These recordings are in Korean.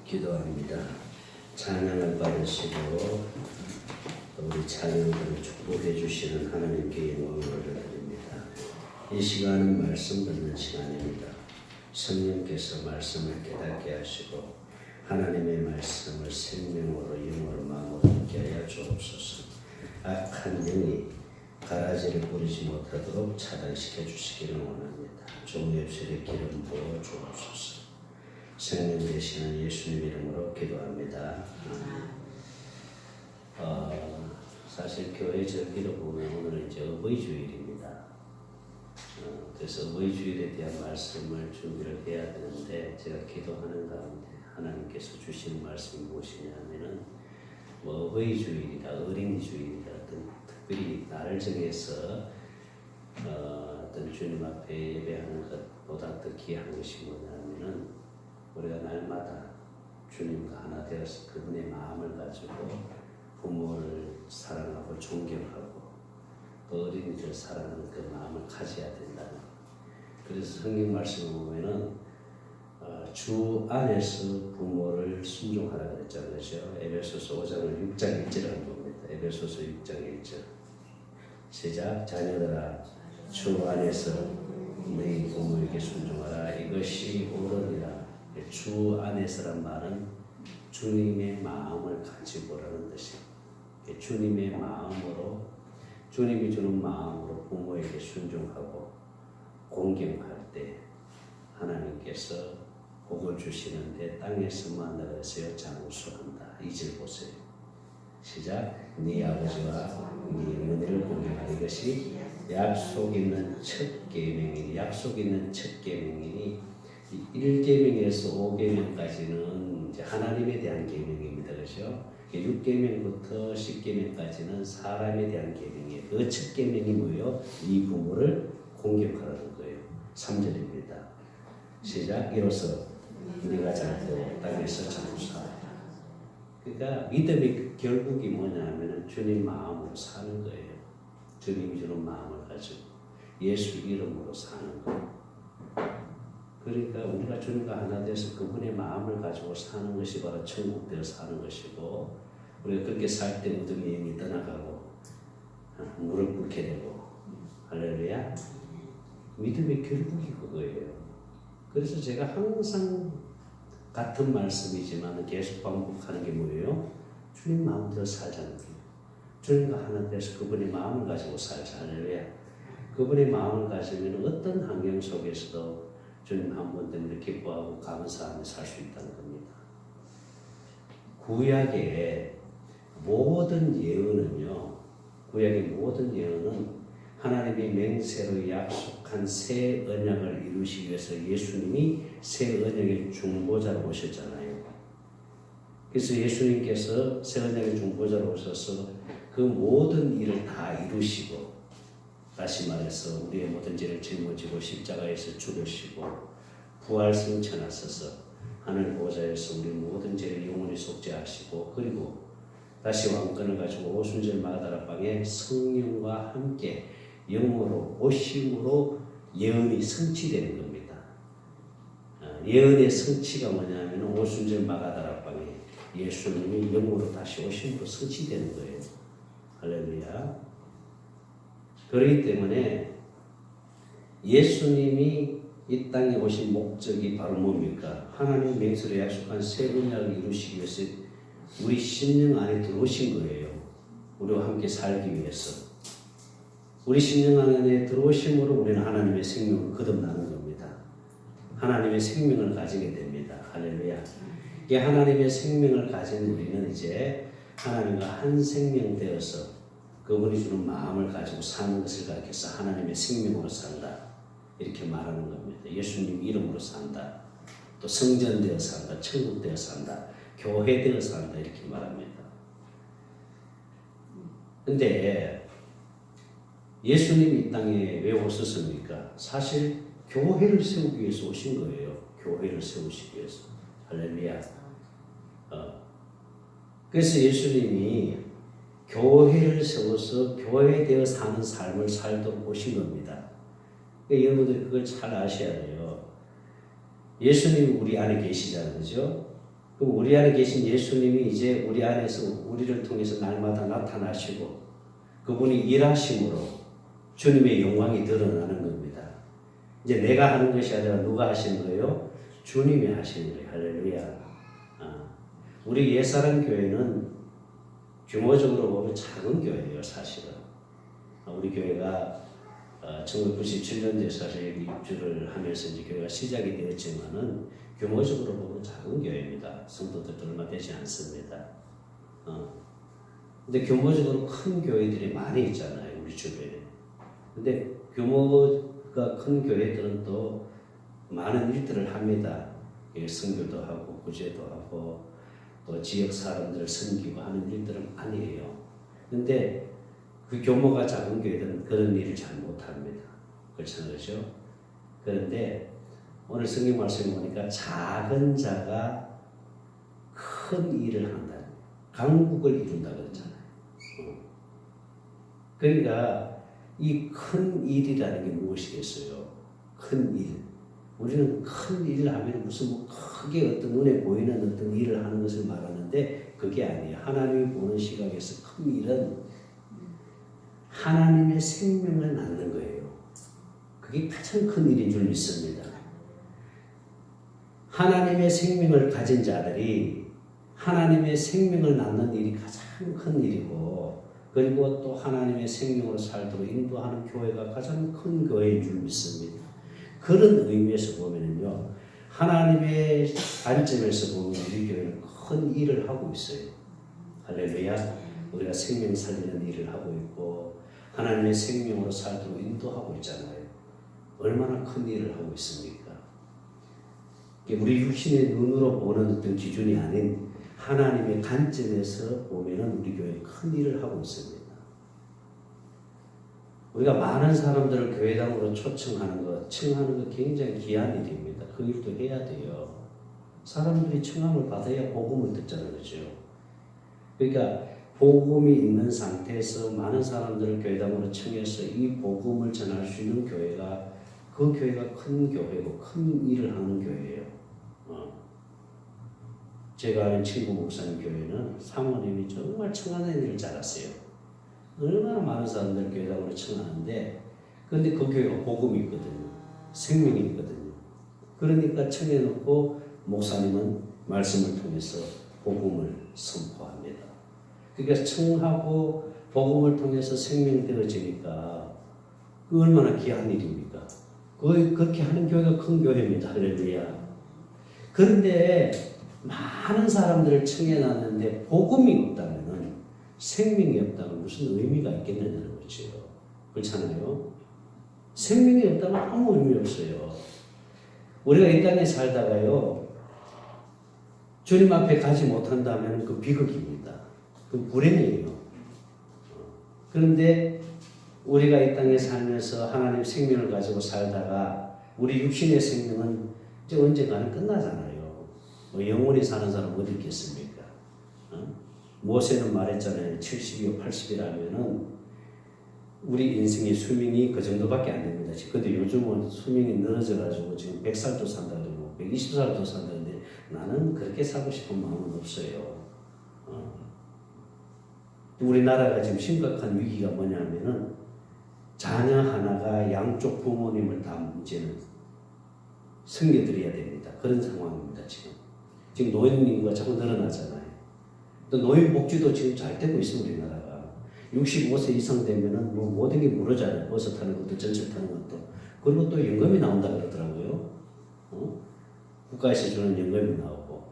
기도합니다. 찬양을 받으시고 우리 찬양들을 축복해 주시는 하나님께 영광을 올려드립니다. 이 시간은 말씀 듣는 시간입니다. 성령께서 말씀을 깨닫게 하시고 하나님의 말씀을 생명으로 영으로 마음으로 듣게 하여 주옵소서. 악한 영이 가라지를 뿌리지 못하도록 차단시켜 주시기를 원합니다. 종의 입술에 기름 부어 주옵소서. 생명 되시는 예수님 이름으로 기도합니다. 사실 교회 절기로 보면 오늘은 이제 어버이주일입니다. 그래서 어버이주일에 대한 말씀을 준비를 해야 되는데 제가 기도하는 가운데 하나님께서 주시는 말씀이 무엇이냐 하면은 뭐 어버이주일이다, 어린이주일이다 어떤 특별히 날을 정해서 어떤 주님 앞에 예배하는 것보다 더 귀한 것이 뭐냐 하면은 우리가 날마다 주님과 하나 되어서 그분의 마음을 가지고 부모를 사랑하고 존경하고 또 어린이들 사랑하는 그 마음을 가져야 된다는 것. 그래서 성경 말씀을 보면은 주 안에서 부모를 순종하라 그랬잖아요. 그렇죠? 에베소서 5장을 6장 1절을 봅니다. 에베소서 6장 1절 시작. 자녀들아 주 안에서 너희 부모에게 순종하라. 이것이 옳으니라. 주 안에서란 말은 주님의 마음을 가지고라는 뜻이에요. 주님의 마음으로 주님이 주는 마음으로 부모에게 순종하고 공경할 때 하나님께서 복을 주시는데 땅에서 만나서 장수한다. 2절 보세요. 시작. 네 아버지와 네 어머니를 공경하는 것이 약속 있는 첫 계명이니 약속 있는 첫 계명이니 1계명에서 5계명까지는 이제 하나님에 대한 계명입니다. 그렇죠? 6계명부터 10계명까지는 사람에 대한 계명이에요. 그 첫 계명이 뭐예요? 이 부모를 공경하라는 거예요. 3절입니다. 시작. 이로써 네가 잘되고 땅에서 장수하라. 그러니까 믿음의 결국이 뭐냐면 주님 마음으로 사는 거예요. 주님이 주는 마음을 가지고 예수 이름으로 사는 거예요. 그러니까 우리가 주님과 하나 돼서 그분의 마음을 가지고 사는 것이 바로 천국 되어 사는 것이고 우리가 그렇게 살 때 어둠의 영이 떠나가고 물을 끓게 되고 할렐루야. 믿음의 결국이 그거예요. 그래서 제가 항상 같은 말씀이지만 계속 반복하는 게 뭐예요? 주님 마음대로 살자는 거예요. 주님과 하나 돼서 그분의 마음을 가지고 살자. 할렐루야. 그분의 마음을 가지면 어떤 환경 속에서도 주님 한 번 때문에 기뻐하고 감사하며 살 수 있다는 겁니다. 구약의 모든 예언은요, 구약의 모든 예언은 하나님이 맹세로 약속한 새 언약을 이루시기 위해서 예수님이 새 언약의 중보자로 오셨잖아요. 그래서 예수님께서 새 언약의 중보자로 오셔서 그 모든 일을 다 이루시고 다시 말해서 우리의 모든 죄를 짊어지고 십자가에서 죽으시고 부활 승천하셔서 하늘 보좌에서 우리 모든 죄를 영원히 속죄하시고 그리고 다시 왕권을 가지고 오순절 마가다락방에 성령과 함께 영으로 오심으로 예언이 성취되는 겁니다. 예언의 성취가 뭐냐면 오순절 마가다락방에 예수님이 영으로 다시 오심으로 성취되는 거예요. 할렐루야. 그렇기 때문에 예수님이 이 땅에 오신 목적이 바로 뭡니까? 하나님 맹세로 약속한 새 언약을 이루시기 위해서 우리 심령 안에 들어오신 거예요. 우리와 함께 살기 위해서. 우리 심령 안에 들어오심으로 우리는 하나님의 생명을 거듭나는 겁니다. 하나님의 생명을 가지게 됩니다. 할렐루야. 이 하나님의 생명을 가진 우리는 이제 하나님과 한 생명 되어서 그분이 주는 마음을 가지고 사는 것을 가리켜서 하나님의 생명으로 산다. 이렇게 말하는 겁니다. 예수님 이름으로 산다. 또 성전되어 산다. 천국되어 산다. 교회되어 산다. 이렇게 말합니다. 근데 예수님이 이 땅에 왜 오셨습니까? 사실 교회를 세우기 위해서 오신 거예요. 교회를 세우시기 위해서. 할렐루야. 그래서 예수님이 교회를 세워서 교회되어 사는 삶을 살도록 오신 겁니다. 그러니까 여러분들이 그걸 잘 아셔야 돼요. 예수님이 우리 안에 계시잖아요. 그죠? 그럼 우리 안에 계신 예수님이 이제 우리 안에서 우리를 통해서 날마다 나타나시고 그분이 일하심으로 주님의 영광이 드러나는 겁니다. 이제 내가 하는 것이 아니라 누가 하시는 거예요? 주님이 하시는 거예요. 할렐루야. 우리 옛사람 교회는 규모적으로 보면 작은 교회예요, 사실은. 우리 교회가 1997년도에 사실 입주를 하면서 이제 교회가 시작이 되었지만은 규모적으로 보면 작은 교회입니다. 성도들도 얼마 되지 않습니다. 근데 규모적으로 큰 교회들이 많이 있잖아요, 우리 주변에. 근데 규모가 큰 교회들은 또 많은 일들을 합니다. 선교도 하고 구제도 하고 또 지역 사람들을 섬기고 하는 일들은 많이 해요. 근데 그 규모가 작은 교회들은 그런 일을 잘 못합니다. 그렇잖아요, 그렇죠? 그런데 오늘 성경 말씀을 보니까 작은 자가 큰 일을 한다. 강국을 이룬다 그랬잖아요. 그러니까 이 큰 일이라는 게 무엇이겠어요? 큰 일. 우리는 큰 일을 하면 무슨 뭐 크게 어떤 눈에 보이는 어떤 일을 하는 것을 말하는데 그게 아니에요. 하나님이 보는 시각에서 큰 일은 하나님의 생명을 낳는 거예요. 그게 가장 큰 일인 줄 믿습니다. 하나님의 생명을 가진 자들이 하나님의 생명을 낳는 일이 가장 큰 일이고 그리고 또 하나님의 생명으로 살도록 인도하는 교회가 가장 큰 교회인 줄 믿습니다. 그런 의미에서 보면은요, 하나님의 관점에서 보면 우리 교회는 큰 일을 하고 있어요. 할렐루야. 우리가 생명 살리는 일을 하고 있고 하나님의 생명으로 살도록 인도하고 있잖아요. 얼마나 큰 일을 하고 있습니까? 우리 육신의 눈으로 보는 어떤 기준이 아닌 하나님의 관점에서 보면은 우리 교회는 큰 일을 하고 있습니다. 우리가 많은 사람들을 교회당으로 초청하는 것, 청하는 것 굉장히 귀한 일입니다. 그 일도 해야 돼요. 사람들이 청함을 받아야 복음을 듣잖아요, 그렇죠? 그러니까 복음이 있는 상태에서 많은 사람들을 교회당으로 청해서 이 복음을 전할 수 있는 교회가 그 교회가 큰 교회고 큰 일을 하는 교회예요. 제가 아는 친구 목사님 교회는 사모님이 정말 청하는 일을 잘하세요. 얼마나 많은 사람들 교회당으로 청하는데 그런데 그 교회가 복음이 있거든요. 생명이 있거든요. 그러니까 청해놓고 목사님은 말씀을 통해서 복음을 선포합니다. 그러니까 청하고 복음을 통해서 생명이 되어지니까 그 얼마나 귀한 일입니까? 그렇게 하는 교회가 큰 교회입니다. 할렐루야. 그런데 많은 사람들을 청해놨는데 복음이 없다면 생명이 없다면 무슨 의미가 있겠느냐는 거죠. 그렇잖아요. 생명이 없다면 아무 의미 없어요. 우리가 이 땅에 살다가요 주님 앞에 가지 못한다면 그 비극입니다. 그 불행이에요. 그런데 우리가 이 땅에 살면서 하나님 생명을 가지고 살다가 우리 육신의 생명은 이제 언젠가는 끝나잖아요. 뭐 영원히 사는 사람 어디 있겠습니까? 모세는 말했잖아요. 70이요 80이라면은 우리 인생의 수명이 그 정도밖에 안 됩니다. 근데 요즘은 수명이 늘어져가지고 지금 100살도 산다 그러고 120살도 산다는데 나는 그렇게 살고 싶은 마음은 없어요. 우리나라가 지금 심각한 위기가 뭐냐면은 자녀 하나가 양쪽 부모님을 다 이제는 섬겨드려야 됩니다. 그런 상황입니다. 지금 노인 인구가 자꾸 늘어나잖아요. 또 노인 복지도 지금 잘 되고 있습니다. 우리나라가 65세 이상 되면은 뭐 모든 게 무료잖아요. 버스 타는 것도 전철 타는 것도 그리고 또 연금이 나온다 그러더라고요. 국가에서 주는 연금이 나오고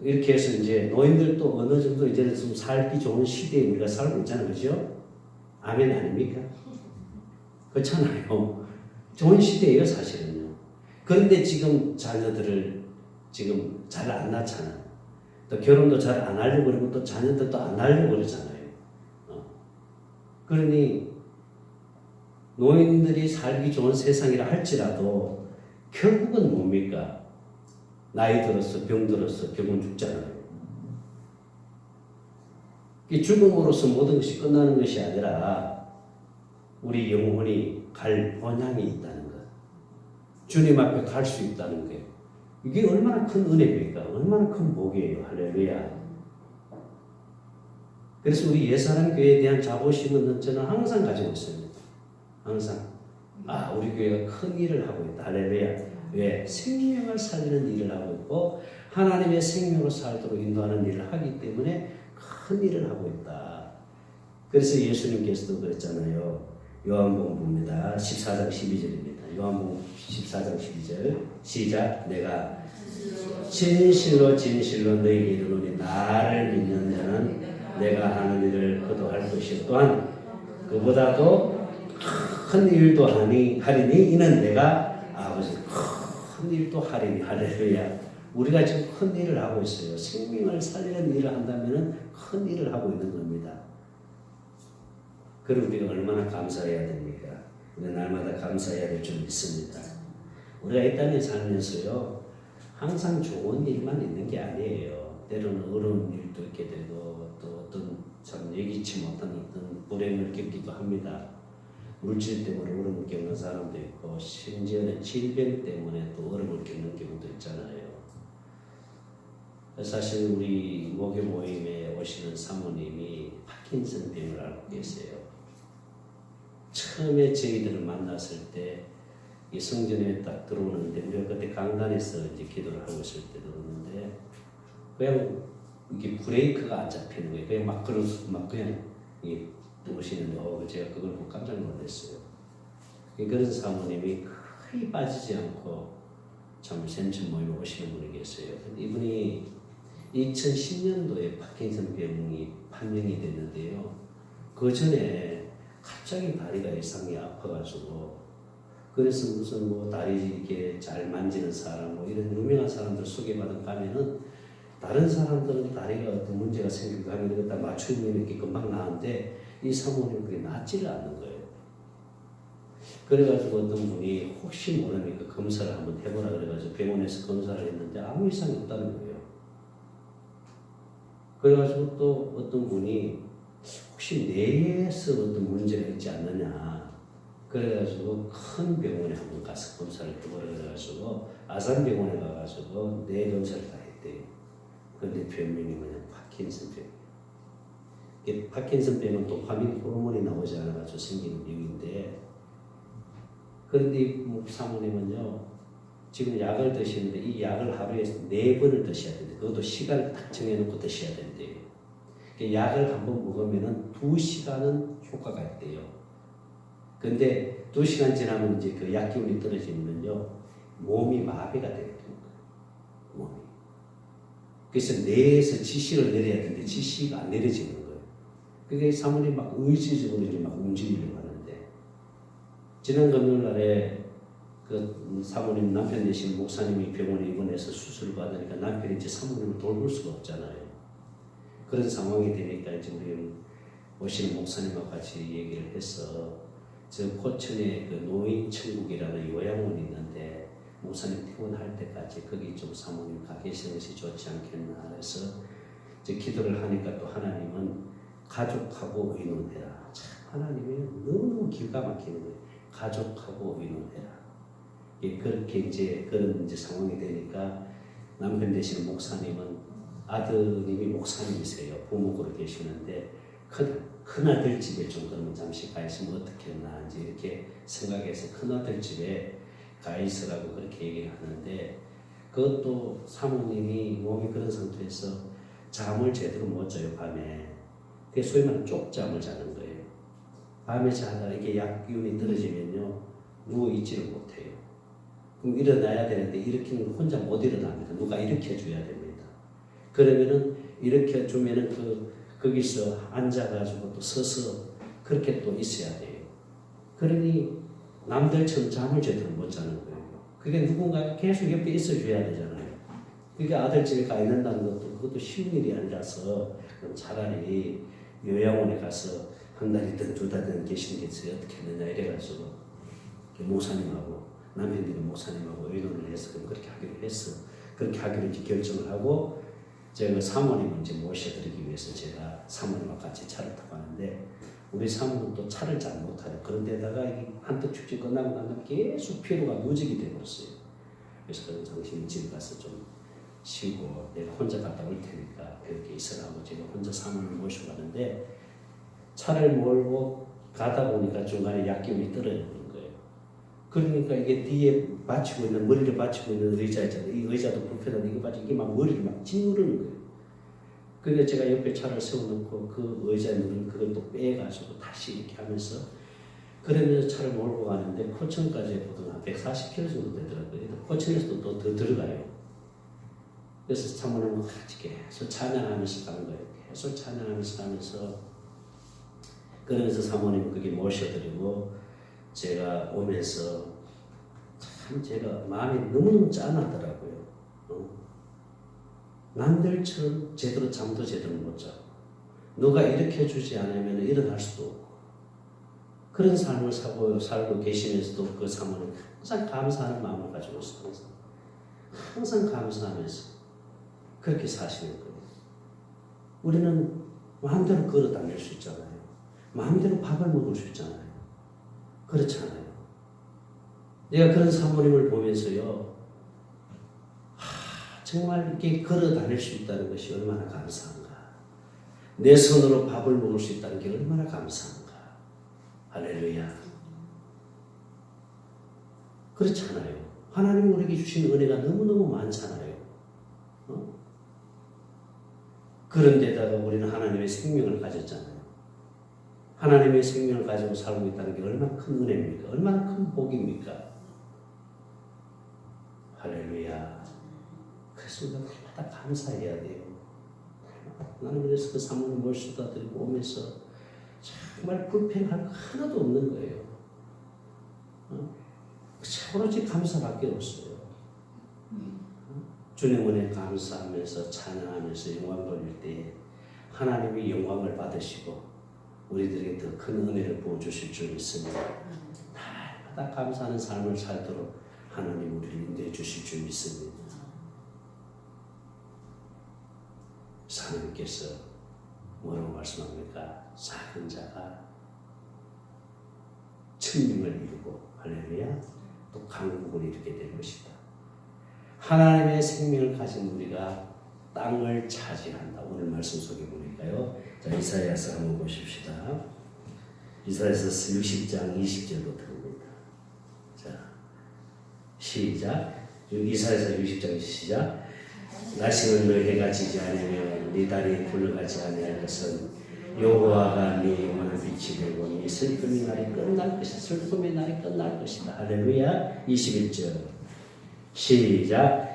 이렇게 해서 이제 노인들도 어느 정도 이제는 좀 살기 좋은 시대에 우리가 살고 있잖아요, 그렇죠? 아멘 아닙니까? 그렇잖아요. 좋은 시대예요, 사실은요. 그런데 지금 자녀들을 지금 잘 안 낳잖아. 또 결혼도 잘 안 하려고 그러고 또 자녀들도 안 하려고 그러잖아요. 그러니 노인들이 살기 좋은 세상이라 할지라도 결국은 뭡니까? 나이 들어서 병 들어서 결국은 죽잖아요. 이 죽음으로써 모든 것이 끝나는 것이 아니라 우리 영혼이 갈 본향이 있다는 것. 주님 앞에 갈 수 있다는 것. 이게 얼마나 큰 은혜입니까? 얼마나 큰 복이에요. 할렐루야. 그래서 우리 옛사람 교회에 대한 자부심은 저는 항상 가지고 있습니다. 항상. 아, 우리 교회가 큰 일을 하고 있다. 할렐루야. 왜? 생명을 살리는 일을 하고 있고 하나님의 생명으로 살도록 인도하는 일을 하기 때문에 큰 일을 하고 있다. 그래서 예수님께서도 그랬잖아요. 요한복음 봅니다. 14장 12절입니다. 요한복음 14장 12절 시작. 내가 진실로 진실로 너희에게 이르노니 나를 믿는 자는 내가 하는 일을 그도 할 것이요 또한 그보다도 큰 일도 하리니 이는 내가 아버지 큰 일도 하리니. 할렐루야. 우리가 지금 큰 일을 하고 있어요. 생명을 살리는 일을 한다면 큰 일을 하고 있는 겁니다. 그럼 우리가 얼마나 감사해야 됩니까? 우리 날마다 감사해야 될 줄 믿습니다. 우리가 이 땅에 살면서요 항상 좋은 일만 있는 게 아니에요. 때로는 어려운 일도 있게 되고 또 어떤 참 예기치 못한 어떤 불행을 겪기도 합니다. 물질 때문에 어려움을 겪는 사람도 있고 심지어는 질병 때문에 또 어려움을 겪는 경우도 있잖아요. 사실 우리 목요 모임에 오시는 사모님이 파킨슨 병을 앓고 계세요. 처음에 저희들을 만났을 때 이 성전에 딱 들어오는데 우리가 그때 강단에서 이제 기도를 하고 있을 때 들어오는데 그냥 이게 브레이크가 안 잡히는 거예요. 그냥 막 그냥 오시는데 제가 그걸 보고 깜짝 놀랐어요. 그런 사모님이 거의 빠지지 않고 참 센천 모임에 오시는 분이 계세요. 근데 이분이 2010년도에 파킨슨 병이 판명이 됐는데요. 그 전에 갑자기 다리가 이상하게 아파가지고 그래서 무슨 뭐 다리 이렇게 잘 만지는 사람 뭐 이런 유명한 사람들 소개받은 가면은 다른 사람들은 다리가 어떤 문제가 생기고 하면 이거 다 맞추면 이렇게 금방 나은데 이 사모님은 그게 낫지를 않는 거예요. 그래가지고 어떤 분이 혹시 모르니까 검사를 한번 해보라 그래가지고 병원에서 검사를 했는데 아무 이상이 없다는 거예요. 그래가지고 또 어떤 분이 혹시 뇌에서 어떤 문제가 있지 않느냐 그래가지고 큰 병원에 한번 가서 검사를 해보라 그래가지고 아산병원에 가가지고 뇌 검사를 다 했대요. 근데 병명이 뭐냐 파킨슨 병. 파킨슨 병은 도파민 호르몬이 나오지 않아가지고 생기는 병인데 그런데 사모님은요 지금 약을 드시는데 이 약을 하루에 4번을 드셔야 된대요. 그것도 시간을 딱 정해놓고 드셔야 된대요. 약을 한번 먹으면은 2시간은 효과가 있대요. 근데 2시간 지나면 이제 그 약 기운이 떨어지면요 몸이 마비가 되게 되는 거예요. 몸이. 그래서 뇌에서 지시를 내려야 되는데 지시가 안 내려지는 거예요. 그게 사모님 막 의지적으로 이제 막 움직이려고 하는데 지난 금요일날에 그 사모님 남편 되신 목사님이 병원에 입원해서 수술을 받으니까 남편이 이제 사모님을 돌볼 수가 없잖아요. 그런 상황이 되니까 이제 우리 오시는 목사님과 같이 얘기를 해서 저 포천에 그 노인천국이라는 요양원이 있는데 목사님 퇴원할 때까지 거기 좀 사모님 가 계시는 것이 좋지 않겠나 해서 이제 기도를 하니까 또 하나님은 가족하고 의논해라. 참 하나님이 너무 기가 막히는 거예요. 가족하고 의논해라. 그렇게 이제 그런 이제 상황이 되니까 남편 되시는 목사님은 아드님이 목사님이세요. 부목으로 계시는데 큰아들 집에 좀 그러면 잠시 가 있으면 어떻겠나 이제 이렇게 생각해서 큰아들 집에 가 있으라고 그렇게 얘기를 하는데 그것도 사모님이 몸이 그런 상태에서 잠을 제대로 못 자요 밤에. 그게 소위 말하는 쪽잠을 자는 거예요. 밤에 자다가 이게 약기운이 떨어지면요 누워 있지를 못해요. 그럼 일어나야 되는데 일으키는 거 혼자 못 일어납니다. 누가 일으켜줘야 됩니다. 그러면은 일으켜주면은 거기서 앉아가지고 또 서서 그렇게 또 있어야 돼요. 그러니 남들처럼 잠을 제대로 못 자는 거예요. 그게 누군가 계속 옆에 있어줘야 되잖아요. 그게 아들 집에 가 있는다는 것도 그것도 쉬운 일이 아니라서 그럼 차라리 요양원에 가서 한 달이든 2달이든 계시는 게 어떻게 했느냐 이래가지고 목사님하고 남편들이 목사님하고 의논을 해서 그럼 그렇게 하기로 했어. 그렇게 하기로 이제 결정을 하고 제가 사모님을 이제 모셔드리기 위해서 제가 사모님과 같이 차를 타고 가는데 우리 사모는 또 차를 잘 못타요. 그런데다가 한턱 축제 끝나고 나면 계속 피로가 누적이 되어버렸어요. 그래서 당신이 집에 가서 좀 쉬고 내가 혼자 갔다 올 테니까 그렇게 있으라고 제가 혼자 사모님을 모시고 가는데 차를 몰고 가다 보니까 중간에 약기운이 떨어지는 거예요. 그러니까 이게 뒤에 받치고 있는 머리를 받치고 있는 의자 있잖아요. 이 의자도 불편한데 이거 받치고 이게 막 머리를 막 찌르는 거예요. 그러니까 제가 옆에 차를 세워놓고 그 의자에 누른 그걸 또 빼가지고 다시 이렇게 하면서 그러면서 차를 몰고 가는데 포천까지 보통 한 140km 정도 되더라고요. 포천에서도 또 더 들어가요. 그래서 사모님과 같이 계속 찬양하면서 가는 거예요. 계속 찬양하면서 가면서 그러면서 사모님 거기 모셔드리고 제가 오면서 참 제가 마음이 너무너무 짠하더라고요. 남들처럼 제대로 잠도 제대로 못 자고 누가 일으켜주지 않으면 일어날 수도 없고 그런 삶을 살고 계시면서도 그 사모님 항상 감사하는 마음을 가지고 있어요. 항상 감사하면서 그렇게 사시는 거예요. 우리는 마음대로 걸어 다닐 수 있잖아요. 마음대로 밥을 먹을 수 있잖아요. 그렇잖아요. 내가 그런 사모님을 보면서요. 정말 이렇게 걸어 다닐 수 있다는 것이 얼마나 감사한가. 내 손으로 밥을 먹을 수 있다는 게 얼마나 감사한가. 할렐루야. 그렇잖아요. 하나님 우리에게 주신 은혜가 너무너무 많잖아요. 그런데다가 우리는 하나님의 생명을 가졌잖아요. 하나님의 생명을 가지고 살고 있다는 게 얼마나 큰 은혜입니까? 얼마나 큰 복입니까? 할렐루야. 그래서 우리가 날마다 감사해야 돼요. 나는 그래서 그 사모님 몰수다 드리고 오면서 정말 불평할 거 하나도 없는 거예요. 오로지 감사밖에 없어요. 주님 은혜 감사하면서 찬양하면서 영광 돌릴 때에 하나님이 영광을 받으시고 우리들에게 더 큰 은혜를 부어주실 줄 믿습니다. 날마다 감사하는 삶을 살도록 하나님 우리를 인도해 주실 줄 믿습니다. 하나님께서 뭐라고 말씀합니까? 작은 자가 천명을 이루고 할렐루야 또 강국을 이루게 될 것이다. 하나님의 생명을 가진 우리가 땅을 차지한다. 오늘 말씀 속에 보니까요. 자, 이사야서 한번 보십시다. 이사야서 60장 20절부터 봅니다. 자, 시작. 이사야서 60장 시작. 날씨는 너 해가 지지 않으며 네 달이 굴러가지 아니할 것은 여호와가 네 영원한 빛이 되고 네 슬픔의 날이 끝날 것이다. 슬픔의 날이 끝날 것이다. 할렐루야. 21절 시작.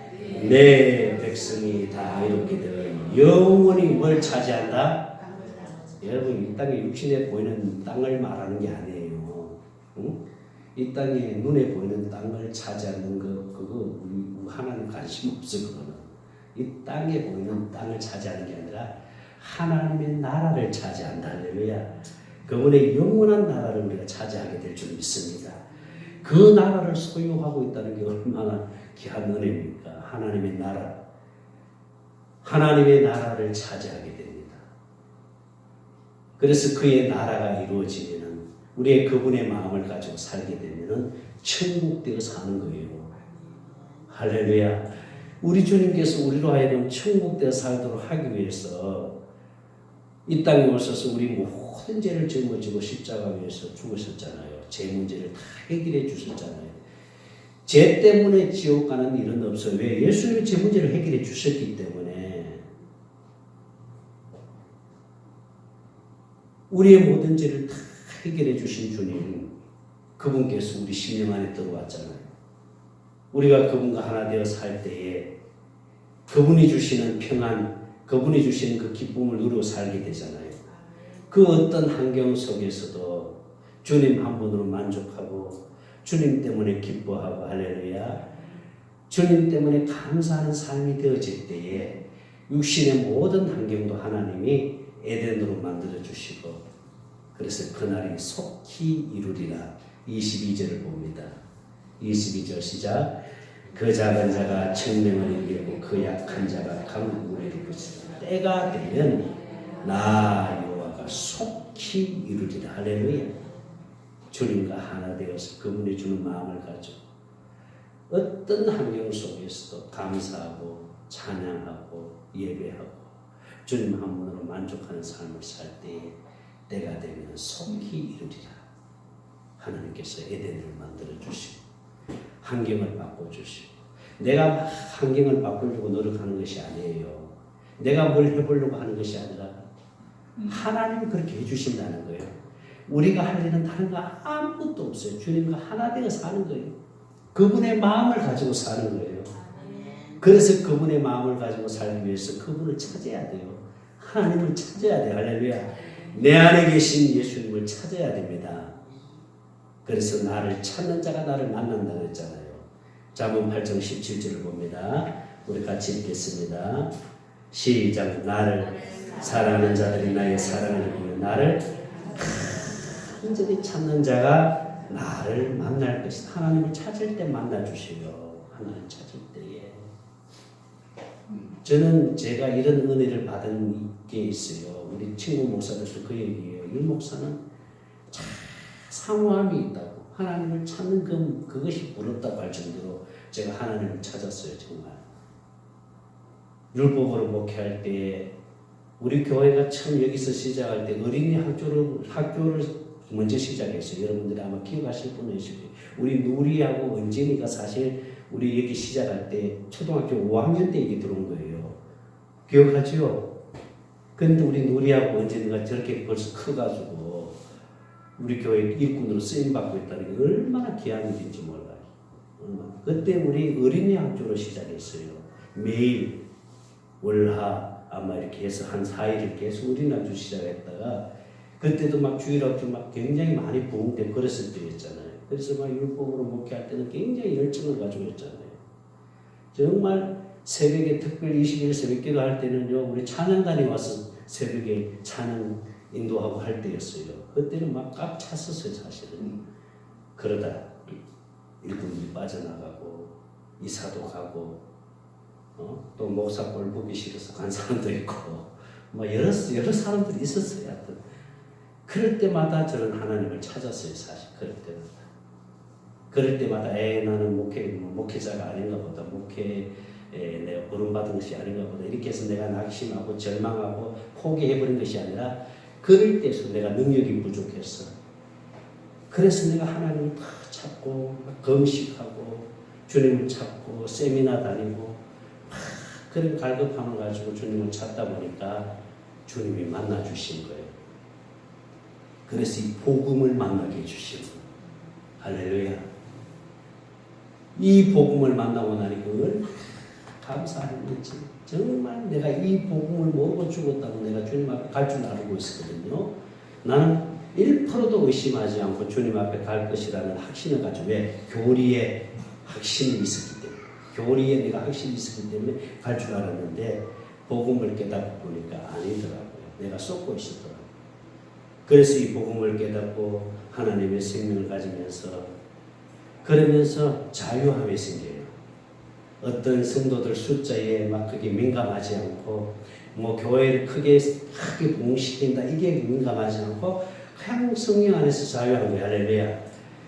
내 백성이 다 이롭게 되어 영원히 뭘 차지한다? 여러분 이 땅에 육신에 보이는 땅을 말하는 게 아니에요. 응? 이 땅에 눈에 보이는 땅을 차지하는 그거 우리 하나님 관심 없어. 그거는 이 땅에 보이는 땅을 차지하는 게 아니라 하나님의 나라를 차지한다. 할렐루야. 그분의 영원한 나라를 우리가 차지하게 될 줄 믿습니다. 그 나라를 소유하고 있다는 게 얼마나 귀한 은혜입니까? 하나님의 나라. 하나님의 나라를 차지하게 됩니다. 그래서 그의 나라가 이루어지면은 우리의 그분의 마음을 가지고 살게 되면은 천국 되어 사는 거예요. 할렐루야. 우리 주님께서 우리로 하여금 천국 되어 살도록 하기 위해서 이 땅에 오셔서 우리 모든 죄를 짊어지고 십자가 위에서 죽으셨잖아요. 죄 문제를 다 해결해 주셨잖아요. 죄 때문에 지옥 가는 일은 없어요. 왜? 예수님이 죄 문제를 해결해 주셨기 때문에. 우리의 모든 죄를 다 해결해 주신 주님, 그분께서 우리 심령 안에 들어왔잖아요. 우리가 그분과 하나 되어 살 때에 그분이 주시는 평안, 그분이 주시는 그 기쁨을 누리고 살게 되잖아요. 그 어떤 환경 속에서도 주님 한 분으로 만족하고 주님 때문에 기뻐하고 할렐루야. 주님 때문에 감사하는 삶이 되어질 때에 육신의 모든 환경도 하나님이 에덴으로 만들어 주시고 그래서 그날이 속히 이루리라. 22절을 봅니다. 22절 시작. 그 작은 자가 청명을 이루고 그 약한 자가 강국을 이룰 것이다. 때가 되면 나 여호와가 속히 이루리라. 할렐루야. 주님과 하나 되어서 그분이 주는 마음을 가지고 어떤 환경 속에서도 감사하고 찬양하고 예배하고 주님 한 분으로 만족하는 삶을 살 때에 때가 되면 속히 이루리라. 하나님께서 에덴을 만들어 주시고 환경을 바꿔주시고 내가 환경을 바꾸려고 노력하는 것이 아니에요. 내가 뭘 해보려고 하는 것이 아니라 하나님이 그렇게 해주신다는 거예요. 우리가 할 일은 다른 거 아무것도 없어요. 주님과 하나 되어 사는 거예요. 그분의 마음을 가지고 사는 거예요. 그래서 그분의 마음을 가지고 살기 위해서 그분을 찾아야 돼요. 하나님을 찾아야 돼요. 할렐루야. 내 안에 계신 예수님을 찾아야 됩니다. 그래서 나를 찾는 자가 나를 만난다고 했잖아요. 잠언 8장 17절을 봅니다. 우리 같이 읽겠습니다. 시작. 나를 사랑하는 자들이 나의 사랑을 보며 나를 간절히 찾는 자가 나를 만날 것이다. 하나님을 찾을 때 만나주시요. 하나님 찾을 때에 저는 제가 이런 은혜를 받은 게 있어요. 우리 친구 목사들도 그 얘기예요. 이 목사는 참 사모함이 있다고 하나님을 찾는 그것이 부럽다고 할 정도로 제가 하나님을 찾았어요. 정말 율법으로 목회할 때 우리 교회가 처음 여기서 시작할 때 어린이 학교를 먼저 시작했어요. 여러분들이 아마 기억하실 분은 있을 거예요. 우리 누리하고 은진이가 사실 우리 여기 시작할 때 초등학교 5학년 때 여기 들어온 거예요. 기억하죠? 근데 우리 누리하고 은진이가 저렇게 벌써 커가지고 우리 교회 일꾼으로 쓰임받고 있다는 게 얼마나 귀한 일인지 몰라요. 그때 우리 어린이 학교로 시작했어요. 매일 월화 아마 이렇게 해서 한 4일을 계속 어린이 학교 시작했다가 그때도 막 주일학교 막 굉장히 많이 부흥되고 그랬을 때였잖아요. 그래서 막 율법으로 목회할 때는 굉장히 열정을 가지고 했잖아요. 정말 새벽에 특별히 20일 새벽기도 할 때는요, 우리 찬양단이 와서 새벽에 찬양 인도하고 할 때였어요. 그때는 막 꽉 찼었어요, 사실은. 그러다 일꾼이 빠져나가고 이사도 가고 또 목사 꼴 보기 싫어서 간 사람도 있고 뭐 여러 사람들이 있었어요. 하여튼. 그럴 때마다 저는 하나님을 찾았어요. 사실 그럴 때마다 나는 목회자가 아닌가 보다. 내가 부름받은 것이 아닌가 보다. 이렇게 해서 내가 낙심하고 절망하고 포기해버린 것이 아니라 그럴 때서 내가 능력이 부족했어. 그래서 내가 하나님을 다 찾고 금식하고 주님을 찾고 세미나 다니고 그런 갈급함을 가지고 주님을 찾다 보니까 주님이 만나 주신 거예요. 그래서 이 복음을 만나게 해주신 거예요. 할렐루야. 이 복음을 만나고 나니까 얼마나 감사했는지 정말 내가 이 복음을 모르고 죽었다고 내가 주님 앞에 갈 줄 알고 있었거든요. 나는 1%도 의심하지 않고 주님 앞에 갈 것이라는 확신을 가지고 왜? 교리에 확신이 있었기 때문에 교리에 내가 확신이 있었기 때문에 갈 줄 알았는데 복음을 깨닫고 보니까 아니더라고요. 내가 쏟고 있었더라고요. 그래서 이 복음을 깨닫고 하나님의 생명을 가지면서 그러면서 자유함이 생겨요. 어떤 성도들 숫자에 막 크게 민감하지 않고 뭐 교회를 크게 부흥시킨다 이게 민감하지 않고 그냥 성령 안에서 자유한 거야. 할렐루야.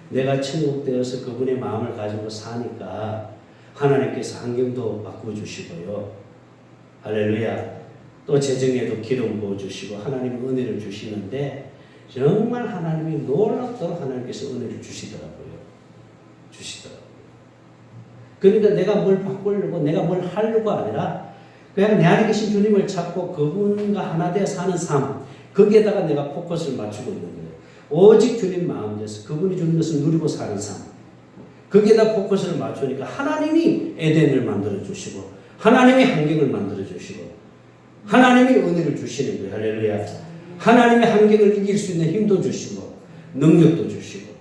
내가 천국되어서 그분의 마음을 가지고 사니까 하나님께서 환경도 바꿔주시고요. 할렐루야. 또 재정에도 기름 부어주시고 하나님 은혜를 주시는데 정말 하나님이 놀랍도록 하나님께서 은혜를 주시더라고요. 그러니까 내가 뭘 바꾸려고 내가 뭘 하려고 아니라 그냥 내 안에 계신 주님을 찾고 그분과 하나 되어 사는 삶 거기에다가 내가 포커스를 맞추고 있는 거예요. 오직 주님 마음 돼서 그분이 주는 것을 누리고 사는 삶 거기에다 포커스를 맞추니까 하나님이 에덴을 만들어 주시고 하나님이 환경을 만들어 주시고 하나님이 은혜를 주시는 거예요. 할렐루야. 하나님의 환경을 이길 수 있는 힘도 주시고 능력도 주시고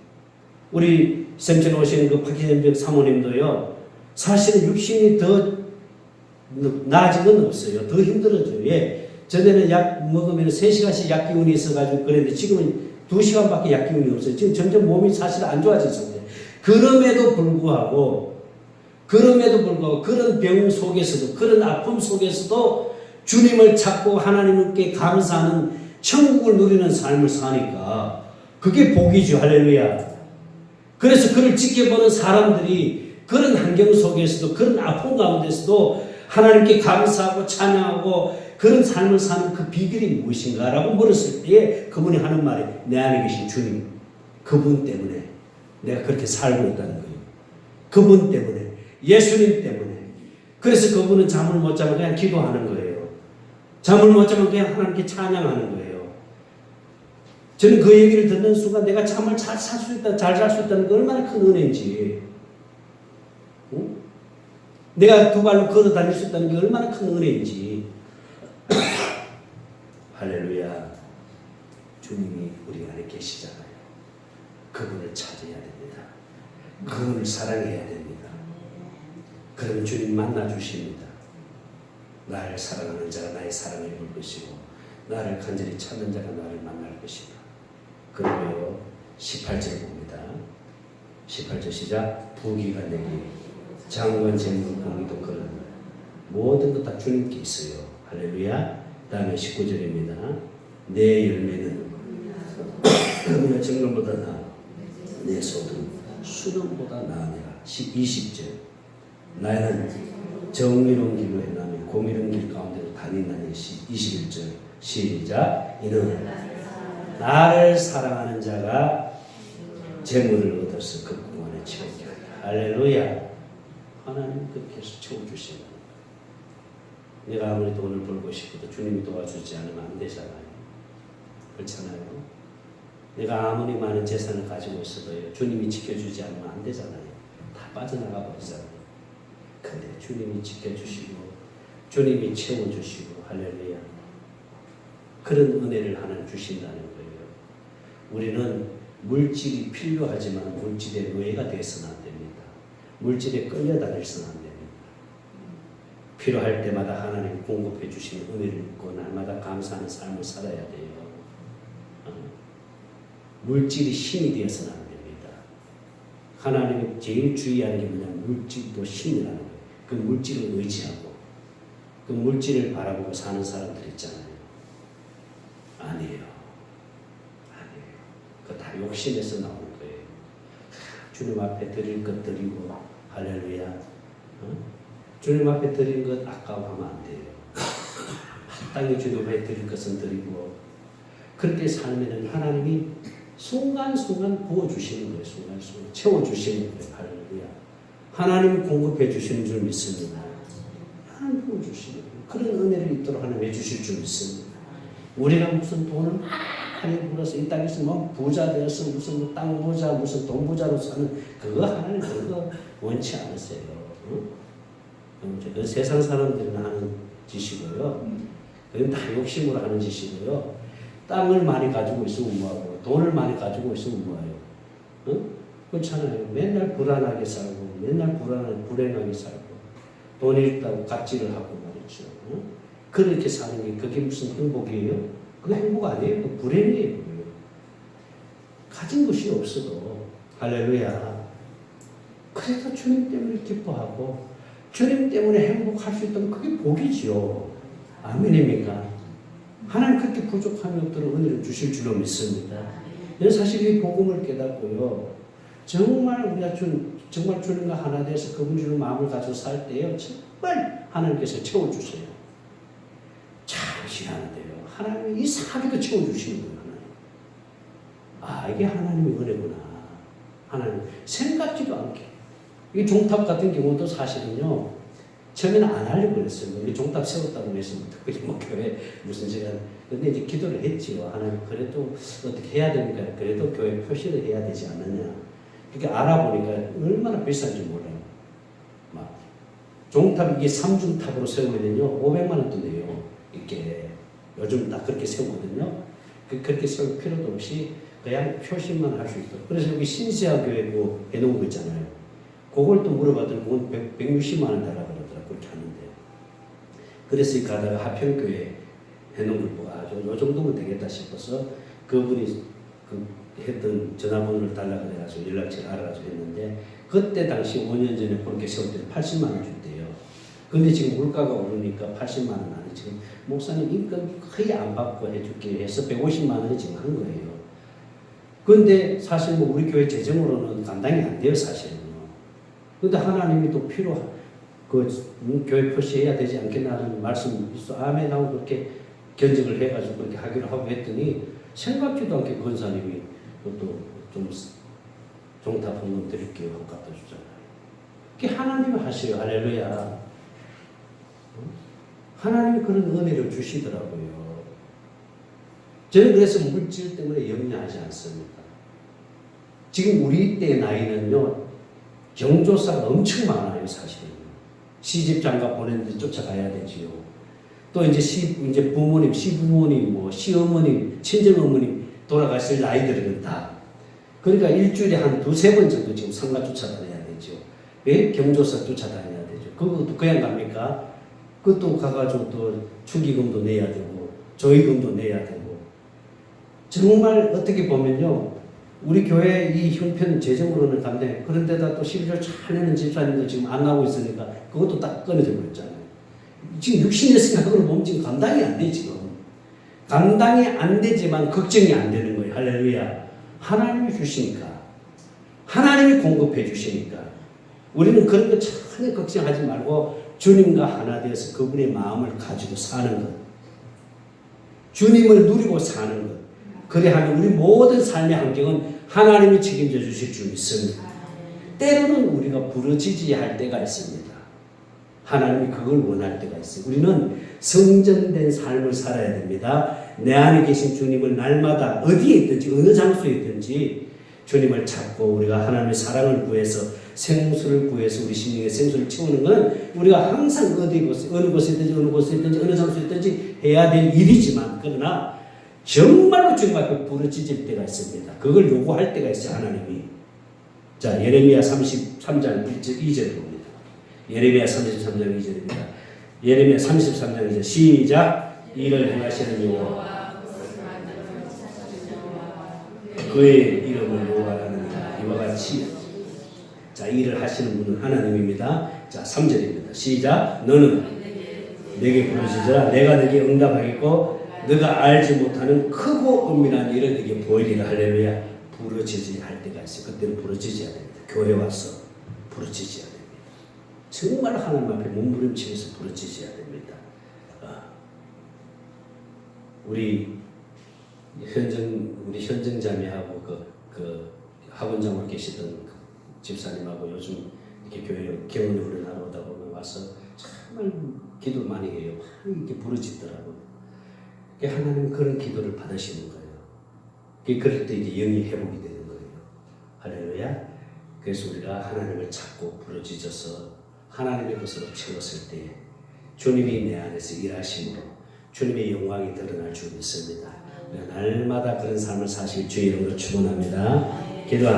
우리 샘천 오시는 그 박희전병 사모님도요. 사실은 육신이 더 나아진 건 없어요. 더 힘들어져요. 예. 전에는 약 먹으면 3시간씩 약 기운이 있어가지고 그랬는데 지금은 2시간밖에 약 기운이 없어요. 지금 점점 몸이 사실 안 좋아진 상태. 그럼에도 불구하고 그런 병 속에서도 그런 아픔 속에서도 주님을 찾고 하나님께 감사하는 천국을 누리는 삶을 사니까 그게 복이죠. 할렐루야. 그래서 그를 지켜보는 사람들이 그런 환경 속에서도 그런 아픔 가운데서도 하나님께 감사하고 찬양하고 그런 삶을 사는 그 비결이 무엇인가라고 물었을 때에 그분이 하는 말이 내 안에 계신 주님 그분 때문에 내가 그렇게 살고 있다는 거예요. 그분 때문에 예수님 때문에. 그래서 그분은 잠을 못 자면 그냥 기도하는 거예요. 잠을 못 자면 그냥 하나님께 찬양하는 거예요. 저는 그 얘기를 듣는 순간 내가 잠을 잘 잘 수 있다는 게 얼마나 큰 은혜인지, 응? 내가 두 발로 걸어 다닐 수 있다는 게 얼마나 큰 은혜인지. 할렐루야. 주님이 우리 안에 계시잖아요. 그분을 찾아야 됩니다. 그분을 사랑해야 됩니다. 그러면 주님 만나 주십니다. 나를 사랑하는 자가 나의 사랑을 입을 것이고 나를 간절히 찾는 자가 나를 만날 것이다. 그리고요 18절 봅니다. 18절 시작. 부귀가 내기 장관 재물 공의도 그런 모든 것 다 주님께 있어요. 할렐루야. 다음에 19절입니다. 내 열매는 내 정금보다 나아 내 소득 수령보다 나으니라. 20절 나는 정의로운 길로 행하며 공의로운 길 가운데로 다닌다니. 21절 시작. 이는 나를 사랑하는 자가 재물을 얻어서 그 공간에 채우게 하리라. 할렐루야. 하나님 그렇게 해서 채워주신다. 내가 아무리 돈을 벌고 싶어도 주님이 도와주지 않으면 안 되잖아요. 그렇잖아요. 내가 아무리 많은 재산을 가지고 있어도요 주님이 지켜주지 않으면 안 되잖아요. 다 빠져나가 버리잖아요. 근데 주님이 지켜주시고 주님이 채워주시고 할렐루야. 그런 은혜를 하나님 주신다는 거예요. 우리는 물질이 필요하지만 물질의 노예가 되어서는 안 됩니다. 물질에 끌려다닐서는 안 됩니다. 필요할 때마다 하나님 공급해 주시는 은혜를 믿고 날마다 감사하는 삶을 살아야 돼요. 물질이 신이 되어서는 안 됩니다. 하나님이 제일 주의하는 게 뭐냐면 물질도 신이라는 거예요. 그 물질을 의지하고 그 물질을 바라보고 사는 사람들 있잖아요. 아니에요. 그거 다 욕심에서 나오는 거예요. 주님 앞에 드릴 것 드리고 할렐루야. 주님 앞에 드린 것 아까워하면 안 돼요. 마땅히 주님 앞에 드릴 것은 드리고 그렇게 살면 하나님이 순간순간 부어주시는 거예요. 순간순간 채워주시는 거예요. 할렐루야. 하나님이 공급해 주시는 줄 믿습니다. 하나님 부어주시는 거예요. 그런 은혜를 있도록 하나님 해주실 줄 믿습니다. 우리가 무슨 돈을 많이 벌어서 이 땅에서 뭐 부자 되어서 무슨 뭐 땅 부자 무슨 돈 부자로 사는 그거 하나님 그거 원치 않으세요. 그 세상 사람들은 하는 짓이고요. 그건 다 욕심으로 하는 짓이고요. 땅을 많이 가지고 있으면 뭐하고 돈을 많이 가지고 있으면 뭐해요. 그렇잖아요. 맨날 불안하게 살고 맨날 불행하게 살고 돈이 있다고 갑질을 하고 말이죠. 그렇게 사는 게 그게 무슨 행복이에요? 그거 행복 아니에요. 그거 불행이에요. 가진 것이 없어도 할렐루야. 그래도 주님 때문에 기뻐하고 주님 때문에 행복할 수 있다면 그게 복이지요. 아멘입니까? 하나님 그렇게 부족함이 없도록 은혜를 주실 줄로 믿습니다. 사실 이 복음을 깨닫고요. 정말 우리가 정말 주님과 하나 돼서 그분 주는 마음을 가지고 살 때요. 정말 하나님께서 채워주세요. 참 희한한데요. 하나님이 이상하게도 채워주시는 거예요. 하나님. 이게 하나님의 은혜구나. 하나님 생각지도 않게. 이 종탑 같은 경우도 사실은요. 처음에는 안 하려고 그랬어요. 우리 종탑 세웠다고 해서 특별히 뭐 교회 무슨 제가 근데 이제 기도를 했지요. 하나님 그래도 어떻게 해야 됩니까? 그래도 교회 표시를 해야 되지 않느냐. 그렇게 알아보니까 얼마나 비싼지 몰라요. 막 종탑 이게 3중탑으로 세우면요 500만 원 돈이에요. 이렇게 요즘 다 그렇게 세우거든요. 그렇게 세울 필요도 없이 그냥 표시만 할 수 있도록. 그래서 여기 신세아 교회 해놓은 거 있잖아요. 그걸 또 물어봤더니 그건 160만 원 달라고 그러더라고요. 그렇게 하는데. 그래서 가다가 하평교회 해놓은 걸 보고 요 정도면 되겠다 싶어서 그분이 했던 전화번호를 달라고 해가지고 연락처를 알아가지고 했는데 그때 당시 5년 전에 그렇게 세울 때는 80만 원 줬대요. 근데 지금 물가가 오르니까 80만 원 아니 지금 목사님 인건비 거의 안 받고 해줄게 해서 150만 원이 지금 한 거예요. 근데 사실 뭐 우리 교회 재정으로는 감당이 안 돼요, 사실은요. 근데 하나님이 또 교회 표시해야 되지 않겠나 하는 말씀이 있어. 아멘 하고 그렇게 견적을 해가지고 그렇게 하기로 하고 했더니 생각지도 않게 권사님이 또 좀 종탑헌금 드릴게요 하고 갖다 주잖아요. 그게 하나님이 하셔요. 할렐루야. 하나님이 그런 은혜를 주시더라고요. 저는 그래서 물질 때문에 염려하지 않습니다. 지금 우리 때 나이는요, 경조사가 엄청 많아요, 사실은. 시집 장가 보내는데 쫓아가야 되지요. 또 이제 부모님, 시부모님, 시어머님, 친정어머님 돌아가실 나이들은 다. 그러니까 일주일에 한 2-3번 정도 지금 상가 쫓아다녀야 되죠. 왜? 경조사 쫓아다녀야 되죠. 그것도 그냥 갑니까? 그것도 가가지고 또 축의금도 내야 되고, 조의금도 내야 되고. 정말 어떻게 보면요, 우리 교회 이 형편 재정으로는 간데, 그런데다 또 12조 잘 내는 집사님도 지금 안 나오고 있으니까 그것도 딱 끊어져 버렸잖아요. 지금 육신의 생각으로 보면 지금 감당이 안 돼, 지금. 감당이 안 되지만 걱정이 안 되는 거예요. 할렐루야. 하나님이 주시니까. 하나님이 공급해 주시니까. 우리는 그런 거 전혀 걱정하지 말고 주님과 하나 되어서 그분의 마음을 가지고 사는 것. 주님을 누리고 사는 것. 그래야하면 우리 모든 삶의 환경은 하나님이 책임져 주실 줄 믿습니다. 때로는 우리가 부러지지 할 때가 있습니다. 하나님이 그걸 원할 때가 있어요. 우리는 성전된 삶을 살아야 됩니다. 내 안에 계신 주님을 날마다 어디에 있든지 어느 장소에 있든지 주님을 찾고 우리가 하나님의 사랑을 구해서 생수를 구해서 우리 심령의 생수를 채우는 것은 우리가 항상 어느 곳에 있든지 어느 장소에 있든지 해야 될 일이지만, 그러나 정말로 주님 앞에 부르짖을 때가 있습니다. 그걸 요구할 때가 있어요, 하나님이. 자, 예레미야 33장 2절 봅니다. 예레미야 33장 2절입니다. 예레미야 33장 2절 시작. 이를 행하시는 여호와 그의 이름을 여호와라느니라. 이와 같이 자, 일을 하시는 분은 하나님입니다. 자, 3절입니다. 시작. 너는 내게 부르짖으라. 내가 내게 응답하겠고 너가 알지 못하는 크고 은밀한 일을 네게 보이리라. 할렐루야. 부르짖어야 할 때가 있어요. 그때는 부르짖어야 됩니다. 교회 와서 부르짖어야 됩니다. 정말 하나님 앞에 몸부림치면서 부르짖어야 됩니다. 우리 현정 자매하고 그 학원장으로 계시던 그 집사님하고 요즘 이렇게 교회 경원에 훈련하러 오다 보면 와서 정말 기도를 많이 해요. 이렇게 부르짖더라고요. 하나님은 그런 기도를 받으시는 거예요. 그럴 때 이제 영이 회복이 되는 거예요. 할렐루야. 그래서 우리가 하나님을 찾고 부르짖어서 하나님의 것으로 채웠을 때 주님이 내 안에서 일하심으로 주님의 영광이 드러날 줄 믿습니다. 날마다 그런 삶을 사실 주의 이름으로 축원합니다. 기도합니다.